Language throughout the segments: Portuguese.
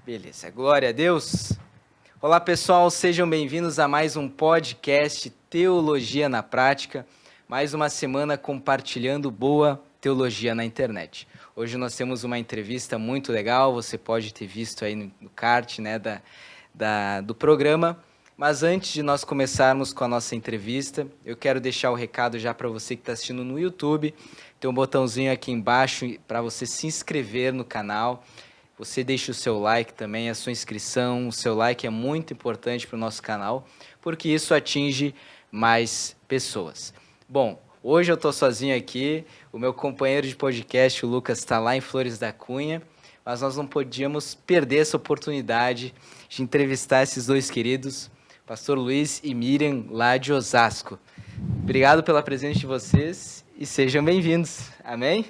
Beleza, glória a Deus. Olá pessoal, sejam bem-vindos a mais um podcast Teologia na Prática, mais uma semana compartilhando boa teologia na internet. Hoje nós temos uma entrevista muito legal, você pode ter visto aí no card, né, do programa, mas antes de nós começarmos com a nossa entrevista, eu quero deixar o recado já para você que está assistindo no YouTube, tem um botãozinho aqui embaixo para você se inscrever no canal. Você deixa o seu like também, a sua inscrição, o seu like é muito importante para o nosso canal, porque isso atinge mais pessoas. Bom, hoje eu estou sozinho aqui, o meu companheiro de podcast, o Lucas, está lá em Flores da Cunha, mas nós não podíamos perder essa oportunidade de entrevistar esses dois queridos, Pastor Luiz e Miriam, lá de Osasco. Obrigado pela presença de vocês e sejam bem-vindos. Amém?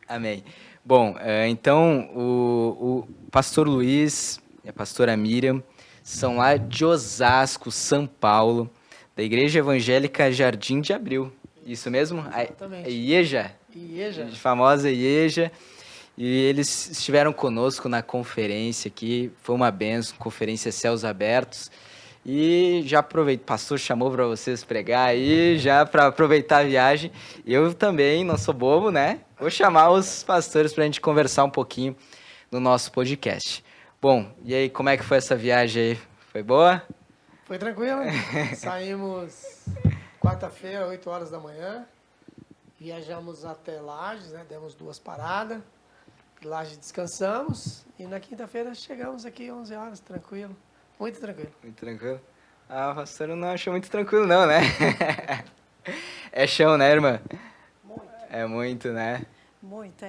Amém. Bom, então o pastor Luiz e a pastora Miriam são lá de Osasco, São Paulo, da Igreja Evangélica Jardim de Abril. Isso mesmo? Exatamente. A IEJA? IEJA. A famosa IEJA. E eles estiveram conosco na conferência aqui, foi uma bênção, conferência Céus Abertos. E já aproveito, o pastor chamou para vocês pregar aí, já para aproveitar a viagem. Eu também, não sou bobo, né? Vou chamar os pastores para a gente conversar um pouquinho no nosso podcast. Bom, e aí, como é que foi essa viagem aí? Foi boa? Foi tranquilo. Saímos quarta-feira, 8 horas da manhã. Viajamos até Lages, né? Demos 2 paradas. Em Lages descansamos. E na quinta-feira chegamos aqui 11 horas, tranquilo. Muito tranquilo. Muito tranquilo? Ah, o pastor não achou muito tranquilo não, né? É chão, né, irmã? Muito. É muito, né? Muito.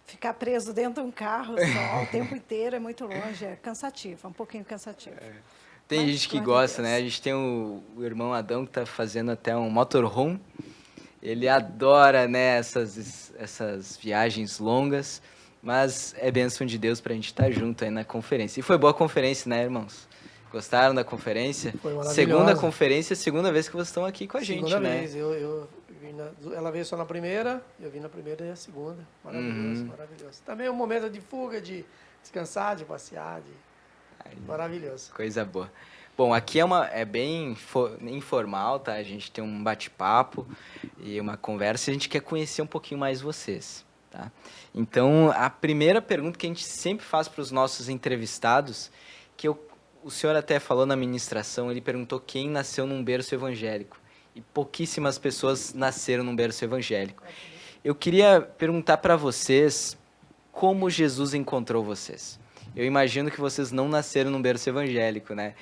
Ficar preso dentro de um carro só o tempo inteiro é muito longe, é cansativo, é um pouquinho cansativo. Tem Mas, gente que glória a gosta, né? A Deus. gente tem o irmão Adão que tá fazendo até um motorhome. Ele adora, né, essas viagens longas, mas é bênção de Deus pra gente estar junto aí na conferência. E foi boa a conferência, né, irmãos? Gostaram da conferência? Foi maravilhosa. Segunda conferência, segunda vez que vocês estão aqui com a gente, Segunda né? vez. Ela veio só na primeira, eu vim na primeira e a segunda. Maravilhoso, maravilhoso. Também é um momento de fuga, de descansar, de passear. Maravilhoso. Coisa boa. Bom, aqui é bem informal, tá? A gente tem um bate-papo e uma conversa e a gente quer conhecer um pouquinho mais vocês, tá? Então, a primeira pergunta que a gente sempre faz para os nossos entrevistados, o senhor até falou na ministração, ele perguntou quem nasceu num berço evangélico. E pouquíssimas pessoas nasceram num berço evangélico. Eu queria perguntar para vocês como Jesus encontrou vocês. Eu imagino que vocês não nasceram num berço evangélico, né?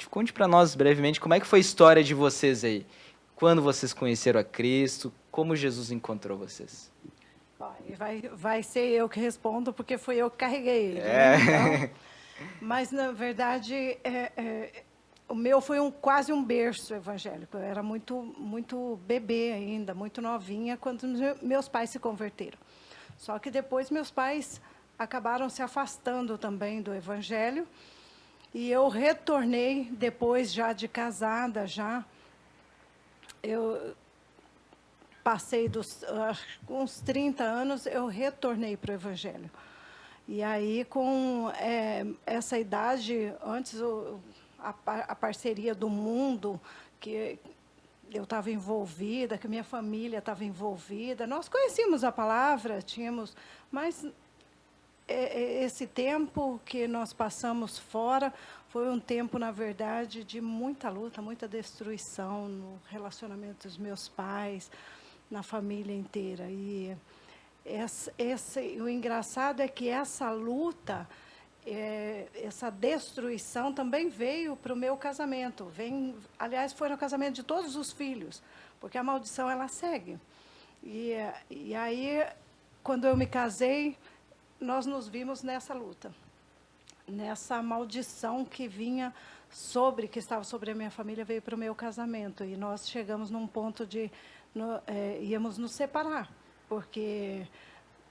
Conte para nós brevemente como é que foi a história de vocês aí. Quando vocês conheceram a Cristo, como Jesus encontrou vocês? Vai ser eu que respondo, porque fui eu que carreguei ele. É. Então, mas, na verdade, o meu foi quase um berço evangélico. Eu era muito bebê ainda, muito novinha, quando meus pais se converteram. Só que depois meus pais acabaram se afastando também do evangelho. E eu retornei, depois já de casada, eu passei uns 30 anos, eu retornei para o evangelho. E aí, com essa idade, antes a parceria do mundo, que eu estava envolvida, que minha família estava envolvida, nós conhecíamos a palavra, mas esse tempo que nós passamos fora foi um tempo, na verdade, de muita luta, muita destruição no relacionamento dos meus pais, na família inteira. E o engraçado é que essa luta, essa destruição também veio para o meu casamento. Aliás, foi no casamento de todos os filhos, porque a maldição ela segue. E aí, quando eu me casei, nós nos vimos nessa luta, nessa maldição que estava sobre a minha família, veio para o meu casamento. E nós chegamos num ponto de íamos nos separar, porque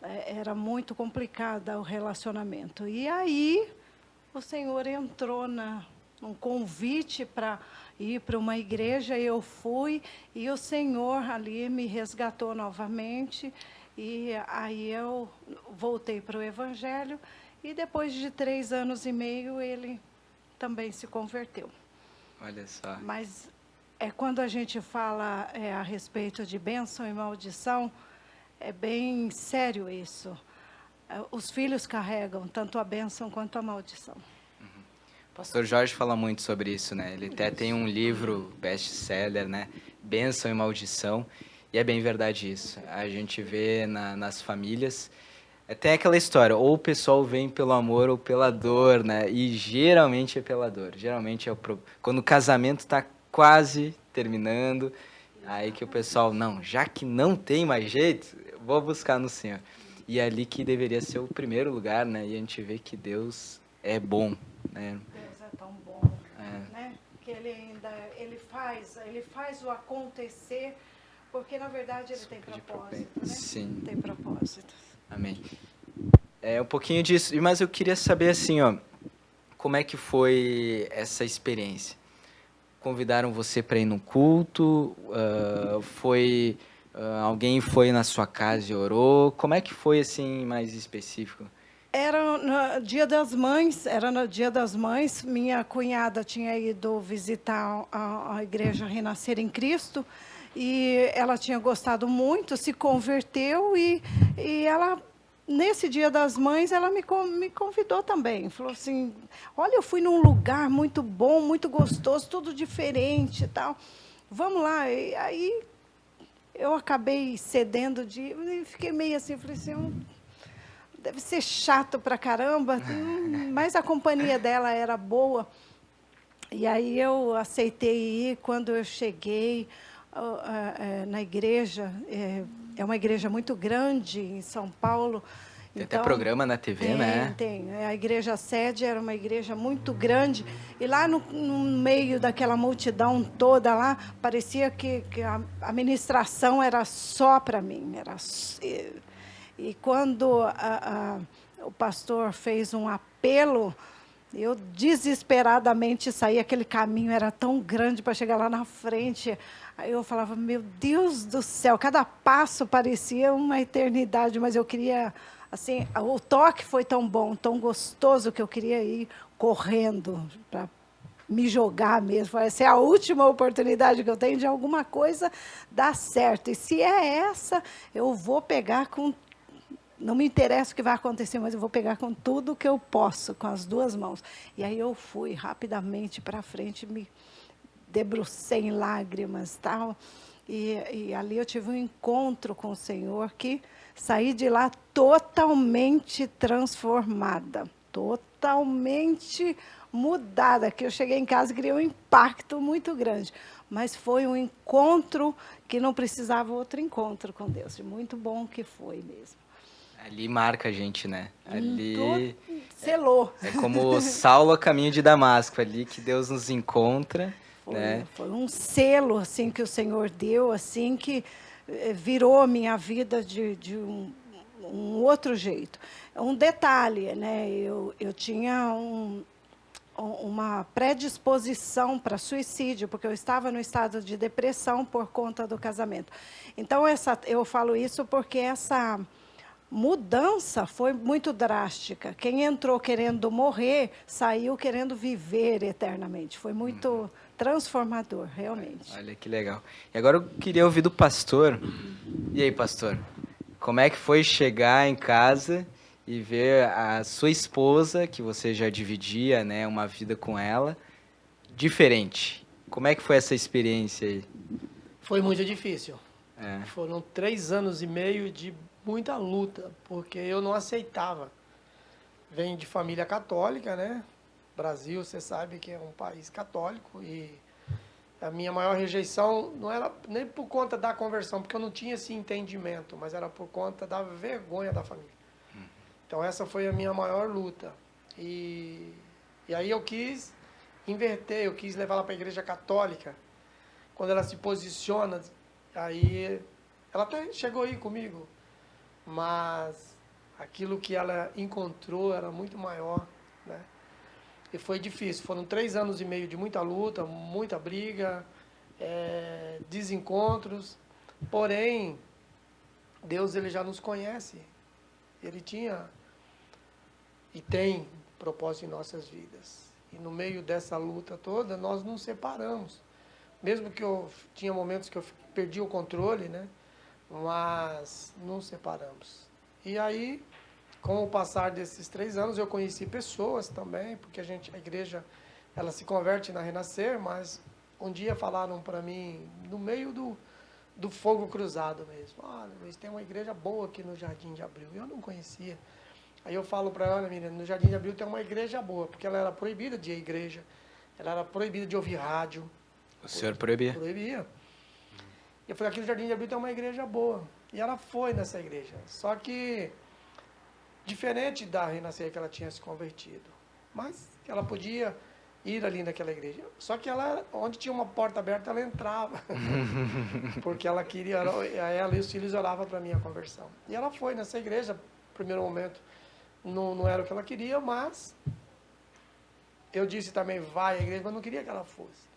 era muito complicado o relacionamento. E aí o Senhor entrou num convite para ir para uma igreja, eu fui, e o Senhor ali me resgatou novamente. E aí eu voltei para o Evangelho e depois de 3 anos e meio ele também se converteu. Olha só. Mas quando a gente fala a respeito de bênção e maldição, é bem sério isso. Os filhos carregam tanto a bênção quanto a maldição. O pastor Jorge fala muito sobre isso, né? Ele até tem um livro best-seller, né? Bênção e Maldição. E é bem verdade isso. A gente vê nas famílias. Tem aquela história, ou o pessoal vem pelo amor ou pela dor, né? E geralmente é pela dor. Geralmente quando o casamento está quase terminando, aí que o pessoal, não, já que não tem mais jeito, eu vou buscar no Senhor. E é ali que deveria ser o primeiro lugar, né? E a gente vê que Deus é bom, né? Deus é tão bom, É. né? Que ele faz o acontecer, porque na verdade ele tem propósito, né? Sim. Tem propósito. Amém. Um pouquinho disso, mas eu queria saber assim, ó, como é que foi essa experiência? Convidaram você para ir no culto? Alguém foi na sua casa e orou? Como é que foi assim, mais específico? Era no Dia das Mães, minha cunhada tinha ido visitar a igreja Renascer em Cristo e ela tinha gostado muito, se converteu e ela, nesse Dia das Mães, ela me convidou também. Falou assim, olha, eu fui num lugar muito bom, muito gostoso, tudo diferente e tal. Vamos lá. E aí eu acabei cedendo e fiquei meio assim, falei assim, deve ser chato pra caramba, mas a companhia dela era boa. E aí eu aceitei ir. Quando eu cheguei na igreja, é uma igreja muito grande em São Paulo. Tem até programa na TV, né? Tem. A igreja sede era uma igreja muito grande. E lá no meio daquela multidão toda lá, parecia que a ministração era só para mim. E quando o pastor fez um apelo, eu desesperadamente saí. Aquele caminho era tão grande para chegar lá na frente. Aí eu falava, meu Deus do céu, cada passo parecia uma eternidade, mas eu queria, assim, o toque foi tão bom, tão gostoso, que eu queria ir correndo para me jogar mesmo. Essa é a última oportunidade que eu tenho de alguma coisa dar certo. E se é essa, eu vou pegar com... Não me interessa o que vai acontecer, mas eu vou pegar com tudo que eu posso, com as 2 mãos. E aí eu fui rapidamente para frente, me debrucei em lágrimas, tal. E ali eu tive um encontro com o Senhor, que saí de lá totalmente transformada, totalmente mudada, que eu cheguei em casa e criei um impacto muito grande. Mas foi um encontro que não precisava outro encontro com Deus, de muito bom que foi mesmo. Ali marca a gente, né? Ali selou. É como Saulo a caminho de Damasco, ali que Deus nos encontra, né? Foi um selo assim que o Senhor deu, assim que virou a minha vida de um outro jeito. Um detalhe, né? Eu tinha uma predisposição para suicídio, porque eu estava no estado de depressão por conta do casamento. Então eu falo isso porque essa mudança foi muito drástica. Quem entrou querendo morrer, saiu querendo viver eternamente. Foi muito transformador, realmente. Olha que legal. E agora eu queria ouvir do pastor. E aí, pastor? Como é que foi chegar em casa e ver a sua esposa, que você já dividia, né, uma vida com ela, diferente? Como é que foi essa experiência aí? Foi muito difícil. É. Foram 3 anos e meio de muita luta, porque eu não aceitava. Venho de família católica, né? Brasil, você sabe que é um país católico, e a minha maior rejeição não era nem por conta da conversão, porque eu não tinha esse entendimento, mas era por conta da vergonha da família. Então essa foi a minha maior luta. E aí eu quis inverter, eu quis levar ela para a igreja católica. Quando ela se posiciona, aí ela até chegou aí comigo, mas aquilo que ela encontrou era muito maior, né? E foi difícil. Foram 3 anos e meio de muita luta, muita briga, desencontros. Porém, Deus ele já nos conhece. Ele tinha e tem propósito em nossas vidas. E no meio dessa luta toda, nós nos separamos. Mesmo que eu tinha momentos que eu perdi o controle, né? Mas nos separamos. E aí, com o passar desses 3 anos, eu conheci pessoas também, porque a igreja, ela se converte na Renascer, mas um dia falaram para mim, no meio do fogo cruzado mesmo, olha, Luiz, tem uma igreja boa aqui no Jardim de Abril. Eu não conhecia. Aí eu falo para ela, menina, no Jardim de Abril tem uma igreja boa, porque ela era proibida de ir à igreja, ela era proibida de ouvir rádio. O senhor proibia? Proibia. E eu falei, aqui no Jardim de Abril tem uma igreja boa. E ela foi nessa igreja. Só que, diferente da Renascer que ela tinha se convertido, mas ela podia ir ali naquela igreja. Só que ela, onde tinha uma porta aberta, ela entrava. Porque ela queria, ela e os filhos oravam para a minha conversão. E ela foi nessa igreja, no primeiro momento, não era o que ela queria, mas eu disse também, vai à igreja, mas não queria que ela fosse.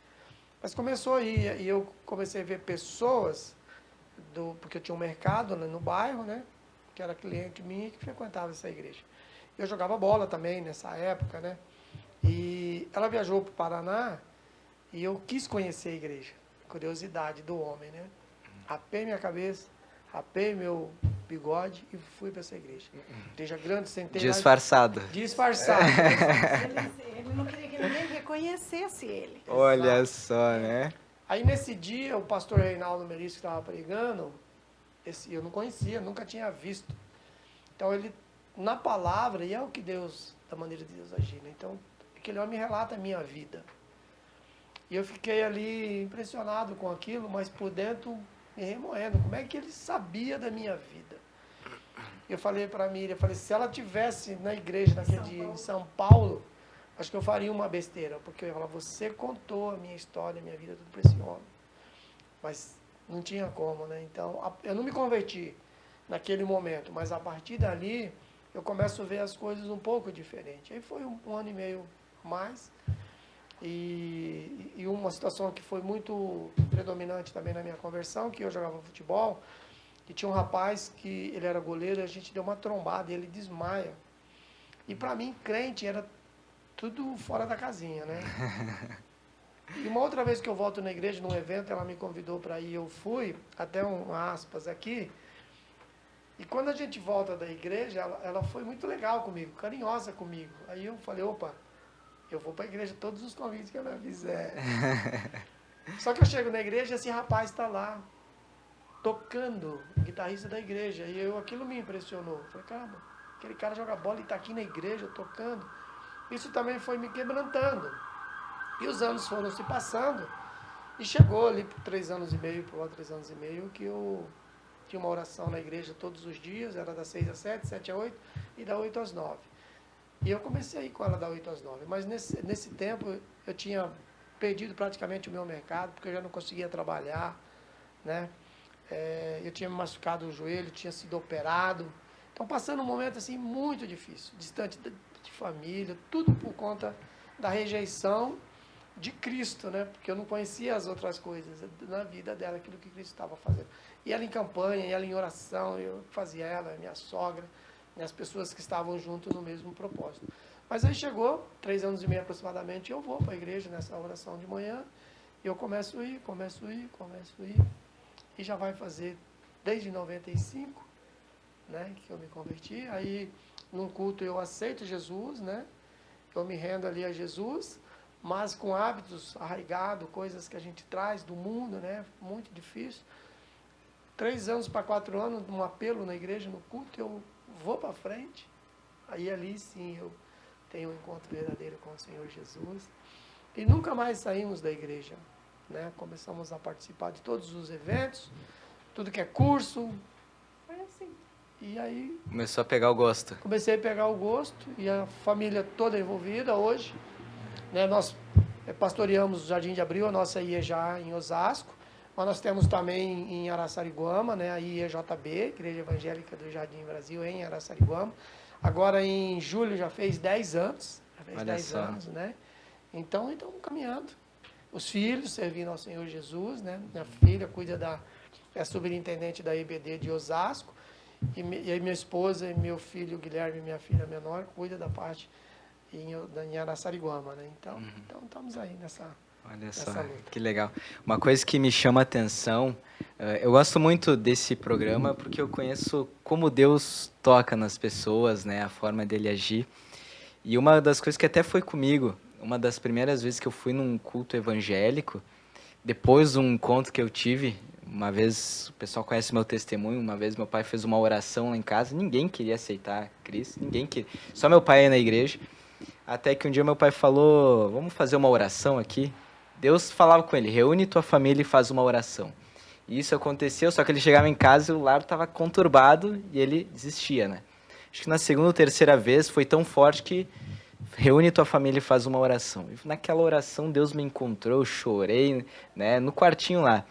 Mas começou a ir, e eu comecei a ver pessoas, porque eu tinha um mercado no bairro, né, que era cliente minha que frequentava essa igreja. Eu jogava bola também nessa época, né, e ela viajou para o Paraná e eu quis conhecer a igreja, curiosidade do homem, né. Rapei minha cabeça, rapei meu bigode e fui para essa igreja. Igreja grande, sentei lá. Disfarçado. Disfarçado. Ele não queria que ninguém reconhecesse ele. Olha só, né? Aí nesse dia, o pastor Reinaldo Meris que estava pregando, eu não conhecia, nunca tinha visto. Então ele, na palavra, e é o que Deus, da maneira de Deus agir, né? Então, aquele homem relata a minha vida. E eu fiquei ali impressionado com aquilo, mas por dentro me remoendo. Como é que ele sabia da minha vida? Eu falei para a Miriam, se ela tivesse na igreja naquele dia em São Paulo, acho que eu faria uma besteira, porque eu ia falar, você contou a minha história, a minha vida, tudo para esse homem. Mas não tinha como, né? Então, eu não me converti naquele momento, mas a partir dali, eu começo a ver as coisas um pouco diferente. Aí foi um ano e meio mais, e uma situação que foi muito predominante também na minha conversão, que eu jogava futebol, e tinha um rapaz que ele era goleiro, a gente deu uma trombada e ele desmaia. E para mim, crente era tudo fora da casinha, né? E uma outra vez que eu volto na igreja, num evento, ela me convidou para ir, eu fui, até um aspas aqui, e quando a gente volta da igreja, ela foi muito legal comigo, carinhosa comigo. Aí eu falei, opa, eu vou para a igreja todos os convites que ela fizer. Só que eu chego na igreja e esse rapaz está lá, tocando, guitarrista da igreja, e aquilo me impressionou. Eu falei, caramba, aquele cara joga bola e está aqui na igreja tocando. Isso também foi me quebrantando. E os anos foram se passando, e chegou ali por 3 anos e meio, que eu tinha uma oração na igreja todos os dias, era das 6 às 7, 7 às 8, e da 8 às 9. E eu comecei a ir com ela da 8 às 9, mas nesse tempo eu tinha perdido praticamente o meu mercado, porque eu já não conseguia trabalhar, né? Eu tinha me machucado o joelho, tinha sido operado. Então, passando um momento assim muito difícil, distante de família, tudo por conta da rejeição de Cristo, né? Porque eu não conhecia as outras coisas na vida dela, aquilo que Cristo estava fazendo. E ela em campanha, e ela em oração, eu fazia ela, minha sogra, e as pessoas que estavam junto no mesmo propósito. Mas aí chegou, 3 anos e meio aproximadamente, eu vou para a igreja nessa oração de manhã, e eu começo a ir, e já vai fazer desde 95, né, que eu me converti. Aí, num culto, eu aceito Jesus, né, eu me rendo ali a Jesus, mas com hábitos arraigados, coisas que a gente traz do mundo, né, muito difícil. 3 anos para 4 anos, num apelo na igreja, no culto, eu vou para frente. Aí ali sim eu tenho um encontro verdadeiro com o Senhor Jesus. E nunca mais saímos da igreja, né? Começamos a participar de todos os eventos, tudo que é curso. Foi assim. E aí... Começou a pegar o gosto. Comecei a pegar o gosto, e a família toda envolvida hoje. Né? Nós pastoreamos o Jardim de Abril, a nossa IEJA em Osasco. Mas nós temos também em Araçariguama, né, a IEJB, Igreja Evangélica do Jardim Brasil, em Araçariguama. Agora, em julho, já fez 10 anos. Já fez 10 anos, né? Então, estamos caminhando. Os filhos servindo ao Senhor Jesus, né? Minha filha cuida é superintendente da IBD de Osasco, e aí minha esposa e meu filho Guilherme, minha filha menor, cuida da parte em Araçariguama, né? Então estamos aí nessa Olha só, luta. que legal. Uma coisa que me chama a atenção, eu gosto muito desse programa porque eu conheço como Deus toca nas pessoas, né, a forma dele agir. E uma das coisas que até foi comigo, uma das primeiras vezes que eu fui num culto evangélico, depois de um encontro que eu tive, uma vez, o pessoal conhece meu testemunho, uma vez meu pai fez uma oração lá em casa, ninguém queria aceitar Cristo, ninguém queria, só meu pai ia na igreja, até que um dia meu pai falou, vamos fazer uma oração aqui? Deus falava com ele, reúne tua família e faz uma oração. E isso aconteceu, só que ele chegava em casa e o lar estava conturbado e ele desistia, né? Acho que na segunda ou terceira vez foi tão forte que reúne tua família e faz uma oração. E naquela oração Deus me encontrou, eu chorei, né, no quartinho lá.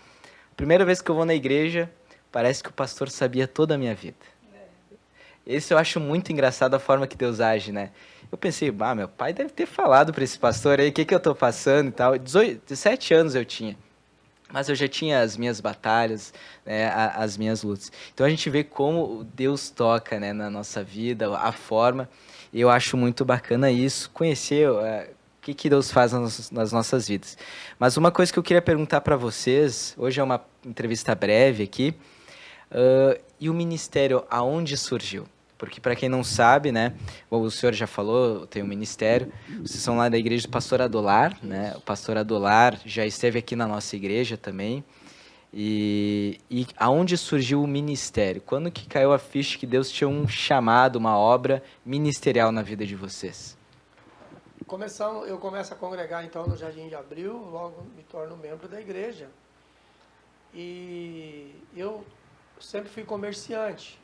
Primeira vez que eu vou na igreja, parece que o pastor sabia toda a minha vida. Esse eu acho muito engraçado a forma que Deus age, né? Eu pensei, meu pai deve ter falado para esse pastor aí o que eu tô passando e tal. 17 anos eu tinha. Mas eu já tinha as minhas batalhas, né, as minhas lutas. Então a gente vê como Deus toca, né, na nossa vida, a forma. E eu acho muito bacana isso, conhecer o que Deus faz nas nossas vidas. Mas uma coisa que eu queria perguntar para vocês, hoje é uma entrevista breve aqui, e o ministério, aonde surgiu? Porque, para quem não sabe, né, o senhor já falou, tem um ministério, vocês são lá da igreja do pastor Adolar, né, o pastor Adolar já esteve aqui na nossa igreja também, e aonde surgiu o ministério? Quando que caiu a ficha que Deus tinha um chamado, uma obra ministerial na vida de vocês? Eu começo a congregar então no Jardim de Abril, logo me torno membro da igreja. E eu sempre fui comerciante.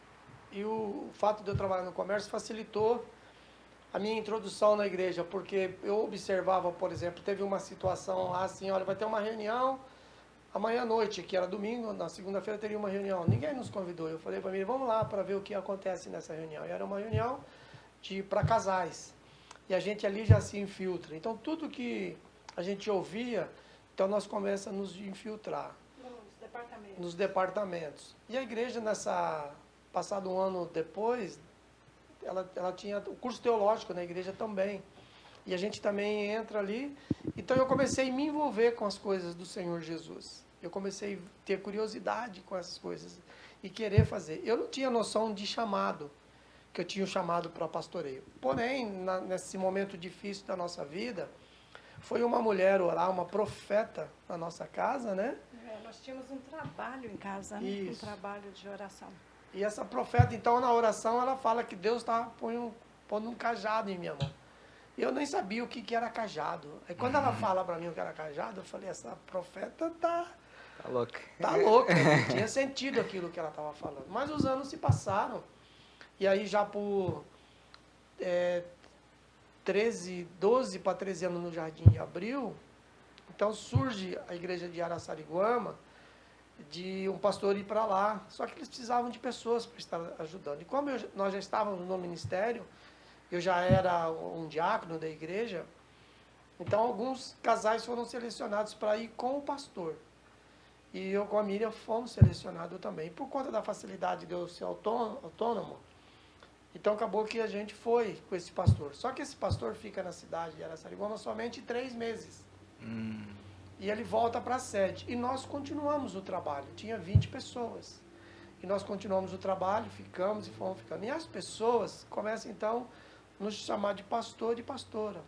E o fato de eu trabalhar no comércio facilitou a minha introdução na igreja, porque eu observava, por exemplo, teve uma situação lá assim, olha, vai ter uma reunião amanhã à noite, que era domingo, na segunda-feira teria uma reunião. Ninguém nos convidou. Eu falei para mim, vamos lá para ver o que acontece nessa reunião. E era uma reunião para casais. E a gente ali já se infiltra. Então tudo que a gente ouvia, então nós começamos a nos infiltrar. Nos departamentos. E a igreja passado um ano depois, ela tinha o curso teológico na igreja também. E a gente também entra ali. Então eu comecei a me envolver com as coisas do Senhor Jesus. Eu comecei a ter curiosidade com essas coisas e querer fazer. Eu não tinha noção de chamado, que eu tinha o chamado para pastoreio. Porém, nesse momento difícil da nossa vida, foi uma mulher orar, uma profeta na nossa casa, né? Nós tínhamos um trabalho em casa, né? Isso. Um trabalho de oração. E essa profeta, então, na oração, ela fala que Deus está pondo um cajado em minha mão. E eu nem sabia o que era cajado. Aí quando ela fala para mim o que era cajado, eu falei, essa profeta tá louca. Tá louca, não tinha sentido aquilo que ela estava falando. Mas os anos se passaram. E aí já por 12 para 13 anos no Jardim de Abril, então surge a igreja de Araçariguama, de um pastor ir para lá. Só que eles precisavam de pessoas para estar ajudando. E como nós já estávamos no ministério, eu já era um diácono da igreja, então alguns casais foram selecionados para ir com o pastor. E eu com a Miriam fomos selecionados também. Por conta da facilidade de eu ser autônomo, então acabou que a gente foi com esse pastor. Só que esse pastor fica na cidade de Araçariguama somente 3 meses. E ele volta para a sede. E nós continuamos o trabalho. Tinha 20 pessoas. E nós continuamos o trabalho, ficamos e fomos ficando. E as pessoas começam então a nos chamar de pastor e pastora,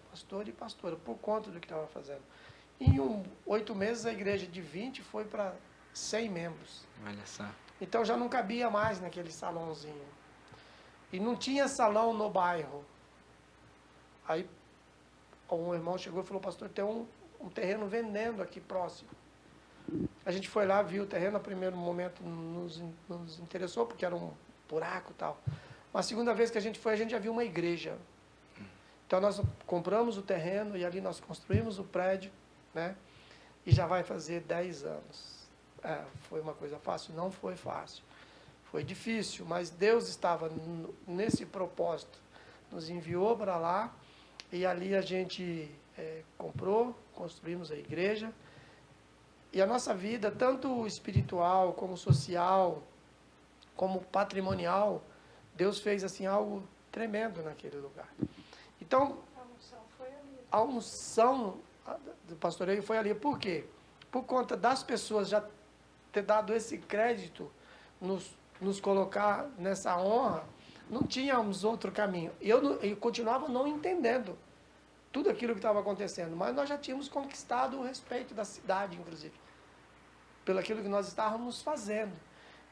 por conta do que estava fazendo. Em 8 meses a igreja de 20 foi para 100 membros. Olha só. Então já não cabia mais naquele salãozinho. E não tinha salão no bairro. Aí um irmão chegou e falou, pastor, tem um terreno vendendo aqui próximo. A gente foi lá, viu o terreno, no primeiro momento nos interessou, porque era um buraco e tal. Mas a segunda vez que a gente foi, a gente já viu uma igreja. Então nós compramos o terreno e ali nós construímos o prédio, né? E já vai fazer 10 anos. Foi uma coisa fácil? Não foi fácil. Foi difícil, mas Deus estava nesse propósito. Nos enviou para lá e ali a gente comprou, construímos a igreja. E a nossa vida, tanto espiritual, como social, como patrimonial, Deus fez assim algo tremendo naquele lugar. Então, a unção do pastoreio foi ali. Por quê? Por conta das pessoas já ter dado esse crédito, nos colocar nessa honra, não tínhamos outro caminho. Eu continuava não entendendo tudo aquilo que estava acontecendo, mas nós já tínhamos conquistado o respeito da cidade, inclusive, pelo aquilo que nós estávamos fazendo.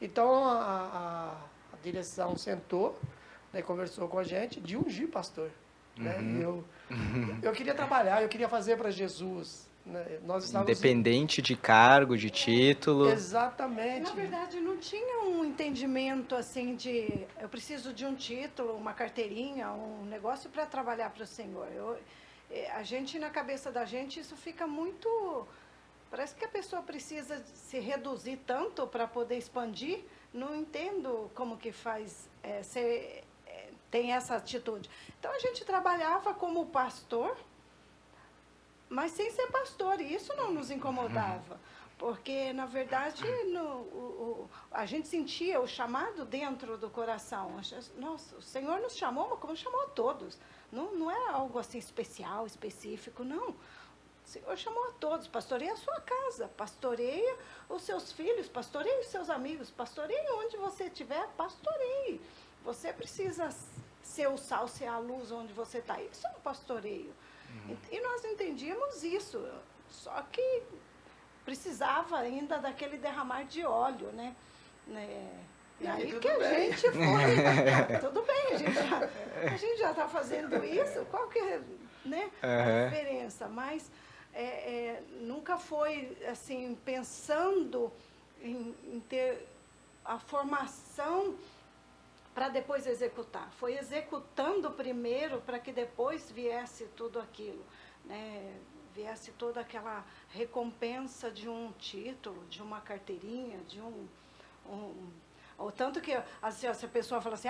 Então, a direção sentou, né, conversou com a gente de ungir pastor. Né? E eu queria trabalhar, eu queria fazer para Jesus. Né? Nós estávamos Independente de cargo, de título. Exatamente. Na verdade, não tinha um entendimento assim de eu preciso de um título, uma carteirinha, um negócio para trabalhar para o Senhor. A gente, na cabeça da gente, isso fica muito... Parece que a pessoa precisa se reduzir tanto para poder expandir. Não entendo como que faz tem essa atitude. Então, a gente trabalhava como pastor, mas sem ser pastor, e isso não nos incomodava. Porque, na verdade, a gente sentia o chamado dentro do coração. Nossa, o Senhor nos chamou, mas como chamou a todos. Não é algo assim especial, específico, não. O Senhor chamou a todos. Pastoreia a sua casa, pastoreia os seus filhos, pastoreia os seus amigos, pastoreia onde você estiver, pastoreie. Você precisa ser o sal, ser a luz onde você está. Isso é um pastoreio. E nós entendíamos isso. Só que precisava ainda daquele derramar de óleo, né? E aí que a gente foi. Tudo bem, a gente já está fazendo isso. Qual que é, né, a diferença? Mas nunca foi assim, pensando em ter a formação para depois executar. Foi executando primeiro para que depois viesse tudo aquilo, né? Viesse toda aquela recompensa de um título, de uma carteirinha, de ou tanto que assim, se a pessoa fala assim,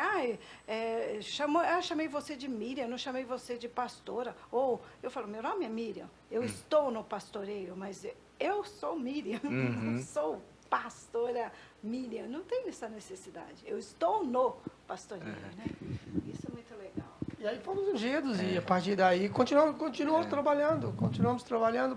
chamei você de Miriam, não chamei você de pastora. Ou eu falo, meu nome é Miriam, eu estou no pastoreio, mas eu sou Miriam, não sou pastora Miriam, não tem essa necessidade. Eu estou no pastoreio, né? Isso é muito legal. E aí fomos ungidos, e a partir daí continuamos trabalhando,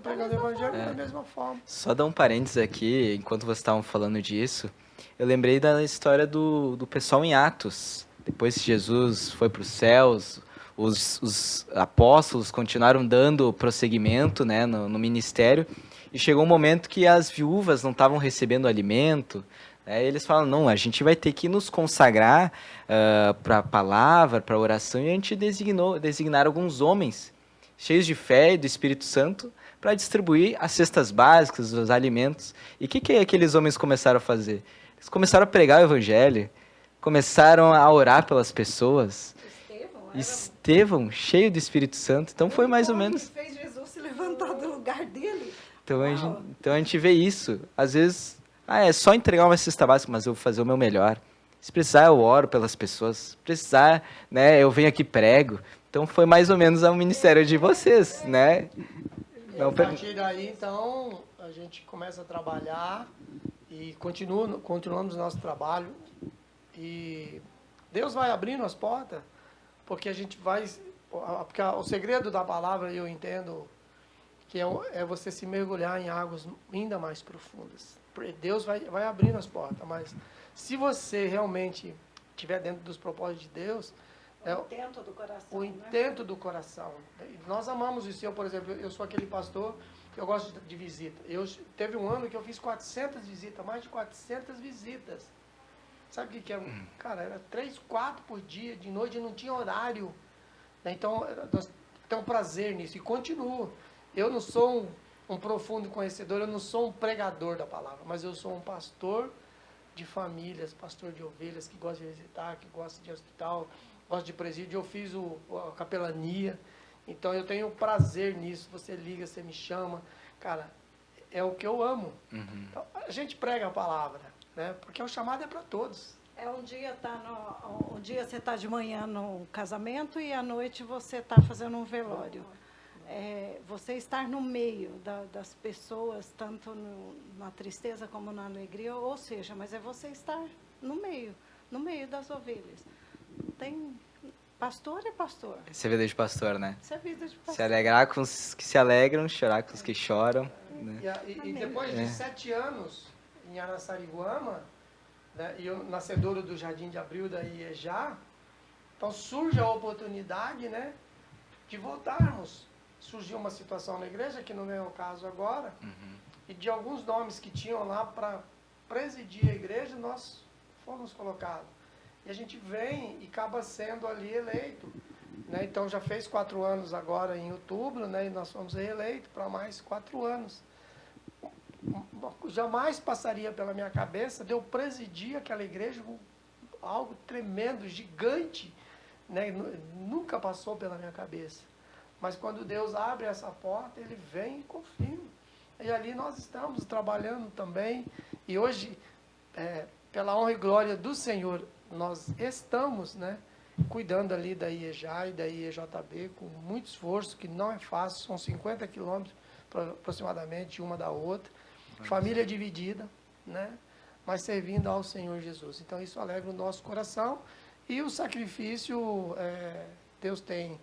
pregando o evangelho da mesma forma. Só dar um parênteses aqui, enquanto vocês estavam falando disso, eu lembrei da história do pessoal em Atos. Depois que Jesus foi para os céus, os apóstolos continuaram dando prosseguimento, né, no ministério, e chegou um momento que as viúvas não estavam recebendo alimento. Eles falam, não, a gente vai ter que nos consagrar para a palavra, para a oração, e a gente designar alguns homens cheios de fé e do Espírito Santo para distribuir as cestas básicas, os alimentos. E o que aqueles homens começaram a fazer? Eles começaram a pregar o evangelho, começaram a orar pelas pessoas. Estevão, cheio do Espírito Santo. Então foi mais ou menos... que fez Jesus se levantar do lugar dele. Então a gente vê isso. Às vezes, é só entregar uma cesta básica, mas eu vou fazer o meu melhor. Se precisar, eu oro pelas pessoas. Se precisar, né, eu venho aqui e prego. Então foi mais ou menos o ministério de vocês, né? E a partir daí, então, a gente começa a trabalhar e continuamos o nosso trabalho. E Deus vai abrindo as portas, porque a gente vai... Porque o segredo da palavra, eu entendo, que é você se mergulhar em águas ainda mais profundas. Deus vai abrindo as portas, mas se você realmente estiver dentro dos propósitos de Deus... intento do coração. O intento do coração. Nós amamos isso. Eu, por exemplo, eu sou aquele pastor que eu gosto de visita. Teve um ano que eu fiz 400 visitas, mais de 400 visitas. Sabe o que é? Cara, era 3, 4 por dia, de noite, não tinha horário. Então, nós temos prazer nisso e continuo. Eu não sou um profundo conhecedor, eu não sou um pregador da palavra, mas eu sou um pastor de famílias, pastor de ovelhas, que gosta de visitar, que gosta de hospital, gosto de presídio. Eu fiz a capelania, então eu tenho prazer nisso. Você liga, você me chama, cara, é o que eu amo. Então, a gente prega a palavra, né? Porque o chamado é para todos. Um dia você está de manhã no casamento e à noite você está fazendo um velório. você estar no meio das pessoas, tanto na tristeza como na alegria, ou seja, mas é você estar no meio das ovelhas. Tem pastor é pastor. Essa é vida de pastor, né? Isso é vida de pastor. Se alegrar com os que se alegram, chorar com os que choram. Né? E depois de 7 anos em Araçariguama, né, e o nascedouro do Jardim de Abril da IEJA, então surge a oportunidade, né, de voltarmos. Surgiu uma situação na igreja, que não é o caso agora, e de alguns nomes que tinham lá para presidir a igreja, nós fomos colocados. E a gente vem e acaba sendo ali eleito. Né? Então já fez 4 anos agora em outubro, né, e nós fomos reeleitos para mais 4 anos. Jamais passaria pela minha cabeça de eu presidir aquela igreja com algo tremendo, gigante, né? Nunca passou pela minha cabeça. Mas quando Deus abre essa porta, Ele vem e confirma. E ali nós estamos trabalhando também. E hoje, pela honra e glória do Senhor, nós estamos, né, cuidando ali da IEJA e da IEJB com muito esforço, que não é fácil, são 50 quilômetros aproximadamente uma da outra. Família dividida, né? Mas servindo ao Senhor Jesus. Então isso alegra o nosso coração. E o sacrifício, Deus tem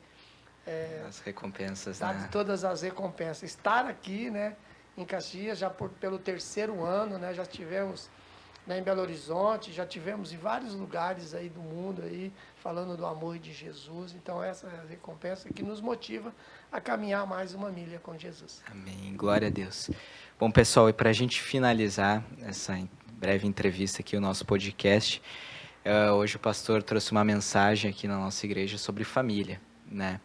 as recompensas, dado né? todas as recompensas. Estar aqui, né, em Caxias, já pelo 3º ano, né, já estivemos, né, em Belo Horizonte, já tivemos em vários lugares aí do mundo, aí, falando do amor de Jesus. Então essa é a recompensa que nos motiva a caminhar mais uma milha com Jesus. Amém. Glória a Deus. Bom, pessoal, e para a gente finalizar essa breve entrevista aqui, o nosso podcast, hoje o pastor trouxe uma mensagem aqui na nossa igreja sobre família, né?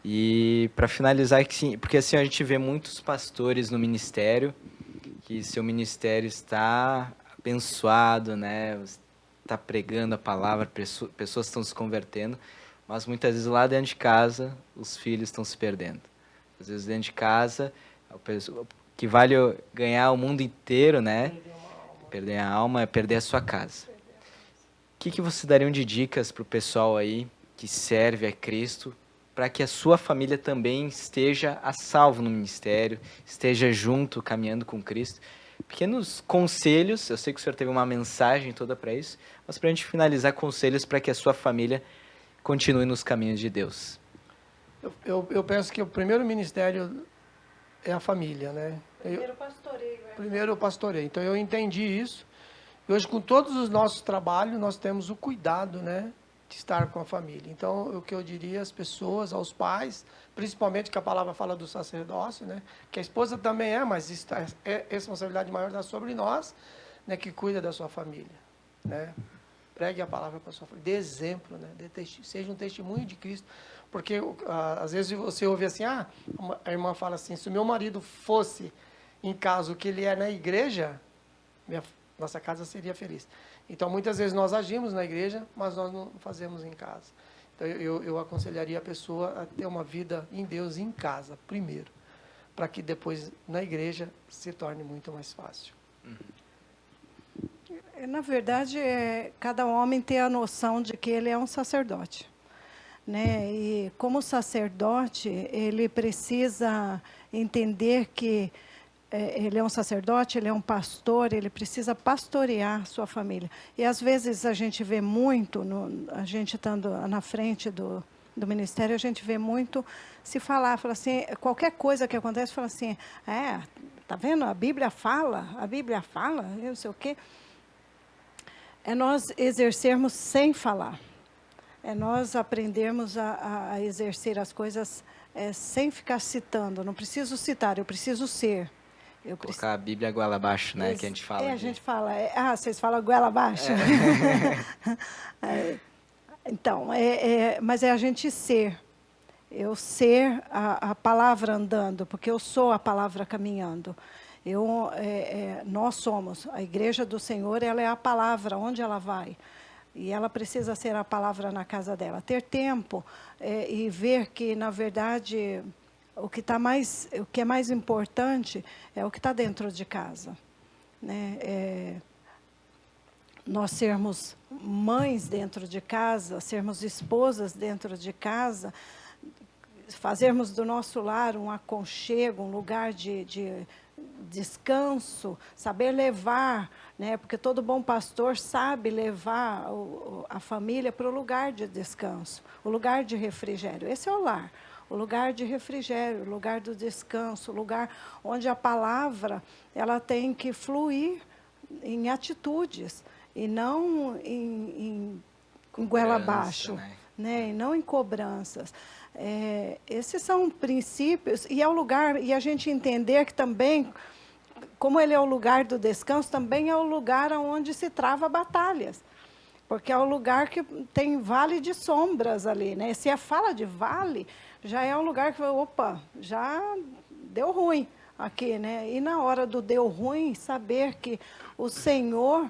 E para finalizar, porque assim a gente vê muitos pastores no ministério, que seu ministério está abençoado, né? Está pregando a palavra, pessoas estão se convertendo, mas muitas vezes lá dentro de casa os filhos estão se perdendo. Às vezes dentro de casa, o que vale ganhar o mundo inteiro, né? Perder a alma é perder a sua casa. O que você daria de dicas para o pessoal aí que serve a Cristo, para que a sua família também esteja a salvo no ministério, esteja junto, caminhando com Cristo? Pequenos conselhos, eu sei que o senhor teve uma mensagem toda para isso, mas para a gente finalizar, conselhos para que a sua família continue nos caminhos de Deus. Eu penso que o primeiro ministério é a família, né? Primeiro o pastoreio. Então eu entendi isso. E hoje, com todos os nossos trabalhos, nós temos o cuidado, né, de estar com a família. Então, o que eu diria às pessoas, aos pais, principalmente que a palavra fala do sacerdócio, né, que a esposa também mas é responsabilidade maior da sobre nós, né, que cuida da sua família, né? Pregue a palavra para a sua família, dê exemplo, né, seja um testemunho de Cristo. Porque às vezes você ouve assim, a irmã fala assim, se o meu marido fosse em casa o que ele é na igreja, nossa casa seria feliz. Então, muitas vezes nós agimos na igreja, mas nós não fazemos em casa. Então, eu aconselharia a pessoa a ter uma vida em Deus em casa, primeiro, para que depois, na igreja, se torne muito mais fácil. Na verdade, cada homem tem a noção de que ele é um sacerdote, né? E, como sacerdote, ele precisa entender que ele é um sacerdote, ele é um pastor, ele precisa pastorear sua família. E às vezes a gente vê muito, a gente estando na frente do ministério, a gente vê muito se falar, fala assim, qualquer coisa que acontece, fala assim, tá vendo, a Bíblia fala, eu não sei o quê. É nós exercermos sem falar. É nós aprendermos a exercer as coisas sem ficar citando. Não preciso citar, eu preciso ser. Colocar a Bíblia goela abaixo, né? Que a gente fala. A gente fala. Vocês falam goela abaixo? Então, mas é a gente ser. Eu ser a palavra andando, porque eu sou a palavra caminhando. Nós somos. A igreja do Senhor, ela é a palavra, onde ela vai. E ela precisa ser a palavra na casa dela. Ter tempo e ver que, na verdade, o que é mais importante é o que está dentro de casa, né? Nós sermos mães dentro de casa, sermos esposas dentro de casa, fazermos do nosso lar um aconchego, um lugar de descanso, saber levar, né? Porque todo bom pastor sabe levar a família para o lugar de descanso, o lugar de refrigério. Esse é o lar, o lugar de refrigério, o lugar do descanso, o lugar onde a palavra ela tem que fluir em atitudes e não em goela abaixo, né? E não em cobranças. Esses são princípios, e é o lugar, e a gente entender que também, como ele é o lugar do descanso, também é o lugar onde se trava batalhas, porque é o lugar que tem vale de sombras ali, né? Se a fala de vale, já é um lugar que, opa, já deu ruim aqui, né? E na hora do deu ruim, saber que o Senhor,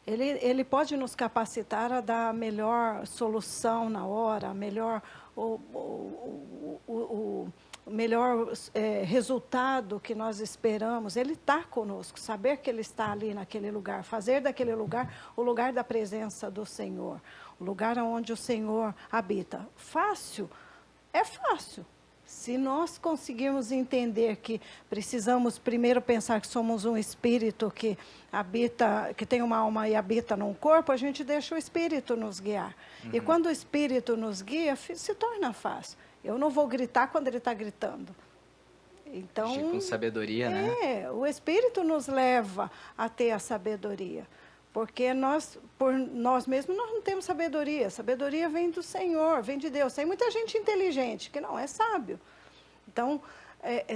Ele pode nos capacitar a dar a melhor solução na hora, a melhor, o melhor resultado que nós esperamos. Ele está conosco, saber que Ele está ali naquele lugar, fazer daquele lugar o lugar da presença do Senhor, o lugar onde o Senhor habita. Fácil? É fácil. Se nós conseguirmos entender que precisamos primeiro pensar que somos um espírito que habita, que tem uma alma e habita num corpo, a gente deixa o espírito nos guiar. E quando o espírito nos guia, se torna fácil. Eu não vou gritar quando ele está gritando. Então, com sabedoria, né? O espírito nos leva a ter a sabedoria. Porque nós, por nós mesmos, nós não temos sabedoria. Sabedoria vem do Senhor, vem de Deus. Tem muita gente inteligente que não é sábio. Então,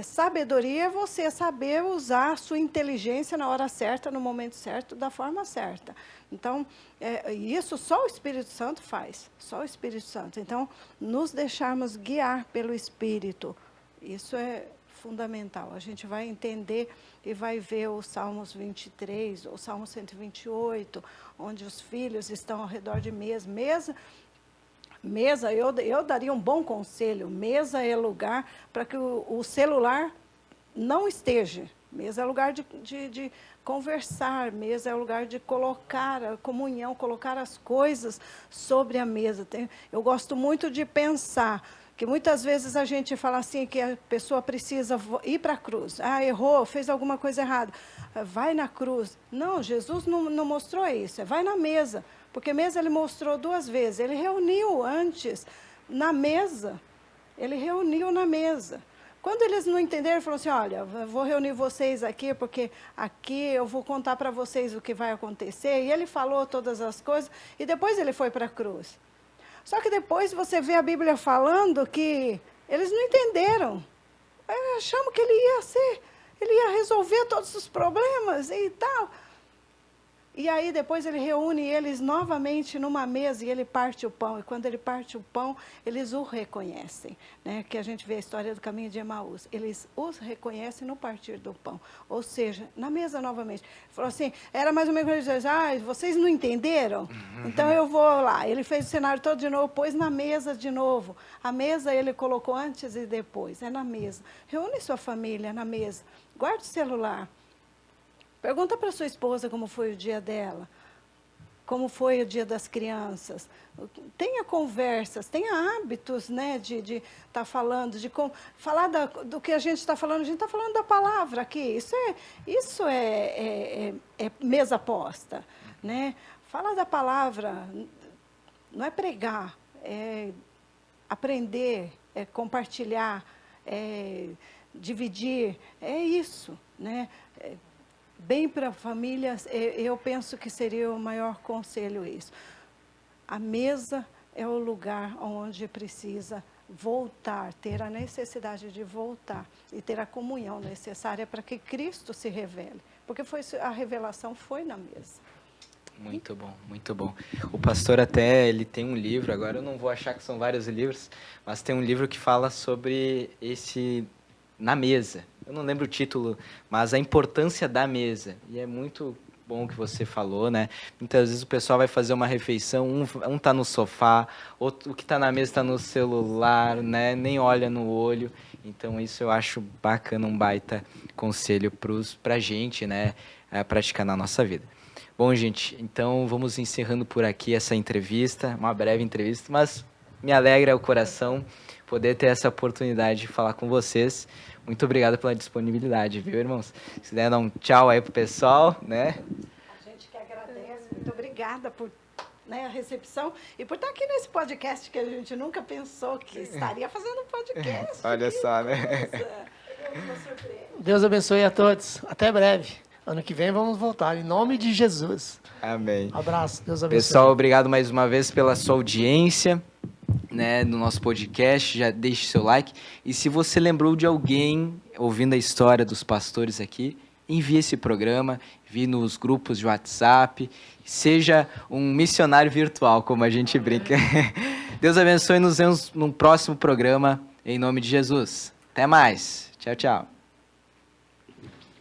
sabedoria é você saber usar a sua inteligência na hora certa, no momento certo, da forma certa. Então, isso só o Espírito Santo faz. Só o Espírito Santo. Então, nos deixarmos guiar pelo Espírito. Isso é fundamental. A gente vai entender e vai ver o Salmos 23, o Salmo 128, onde os filhos estão ao redor de mesa. Mesa, eu daria um bom conselho. Mesa é lugar para que o celular não esteja. Mesa é lugar de conversar. Mesa é lugar de colocar a comunhão, colocar as coisas sobre a mesa. Eu gosto muito de pensar que muitas vezes a gente fala assim que a pessoa precisa ir para a cruz. Errou, fez alguma coisa errada. Vai na cruz. Não, Jesus não mostrou isso. Vai na mesa. Porque mesa ele mostrou 2 vezes. Ele reuniu antes na mesa. Ele reuniu na mesa. Quando eles não entenderam, ele falou assim, olha, eu vou reunir vocês aqui, porque aqui eu vou contar para vocês o que vai acontecer. E ele falou todas as coisas, e depois ele foi para a cruz. Só que depois você vê a Bíblia falando que eles não entenderam. Achamos que ele ia resolver todos os problemas e tal. E aí depois ele reúne eles novamente numa mesa e ele parte o pão. E quando ele parte o pão, eles o reconhecem. Né? Que a gente vê a história do caminho de Emaús. Eles os reconhecem no partir do pão. Ou seja, na mesa novamente. Falou assim, era mais ou menos quando ele dizia, vocês não entenderam? Então eu vou lá. Ele fez o cenário todo de novo, pôs na mesa de novo. A mesa ele colocou antes e depois. É na mesa. Reúne sua família na mesa. Guarde o celular. Pergunta para sua esposa como foi o dia dela, como foi o dia das crianças. Tenha conversas, tenha hábitos, né, de estar falando, falar do que a gente está falando. A gente está falando da palavra aqui. Isso é mesa posta, né? Fala da palavra, não é pregar, é aprender, é compartilhar, é dividir, é isso, né? Bem para a família, eu penso que seria o maior conselho isso. A mesa é o lugar onde precisa voltar, ter a necessidade de voltar e ter a comunhão necessária para que Cristo se revele. Porque a revelação foi na mesa. Muito bom, muito bom. O pastor até, ele tem um livro, agora eu não vou achar que são vários livros, mas tem um livro que fala sobre na mesa. Eu não lembro o título, mas a importância da mesa. E é muito bom o que você falou, né? Muitas vezes o pessoal vai fazer uma refeição, um tá no sofá, outro, o que tá na mesa tá no celular, né? Nem olha no olho. Então isso eu acho bacana, um baita conselho pra gente, né? Praticar na nossa vida. Bom, gente, então vamos encerrando por aqui essa entrevista, uma breve entrevista, mas me alegra o coração poder ter essa oportunidade de falar com vocês. Muito obrigado pela disponibilidade, viu, irmãos? Se quiser dar um tchau aí pro pessoal, né? A gente que agradece. Muito obrigada por a recepção e por estar aqui nesse podcast que a gente nunca pensou que estaria fazendo um podcast. Olha só, né? Deus abençoe a todos. Até breve. Ano que vem vamos voltar. Em nome de Jesus. Amém. Abraço. Deus abençoe. Pessoal, obrigado mais uma vez pela sua audiência, né, no nosso podcast. Já deixe seu like. E se você lembrou de alguém ouvindo a história dos pastores aqui, envie esse programa, envie nos grupos de WhatsApp. Seja um missionário virtual, como a gente brinca. Deus abençoe e nos vemos no próximo programa, em nome de Jesus. Até mais. Tchau, tchau.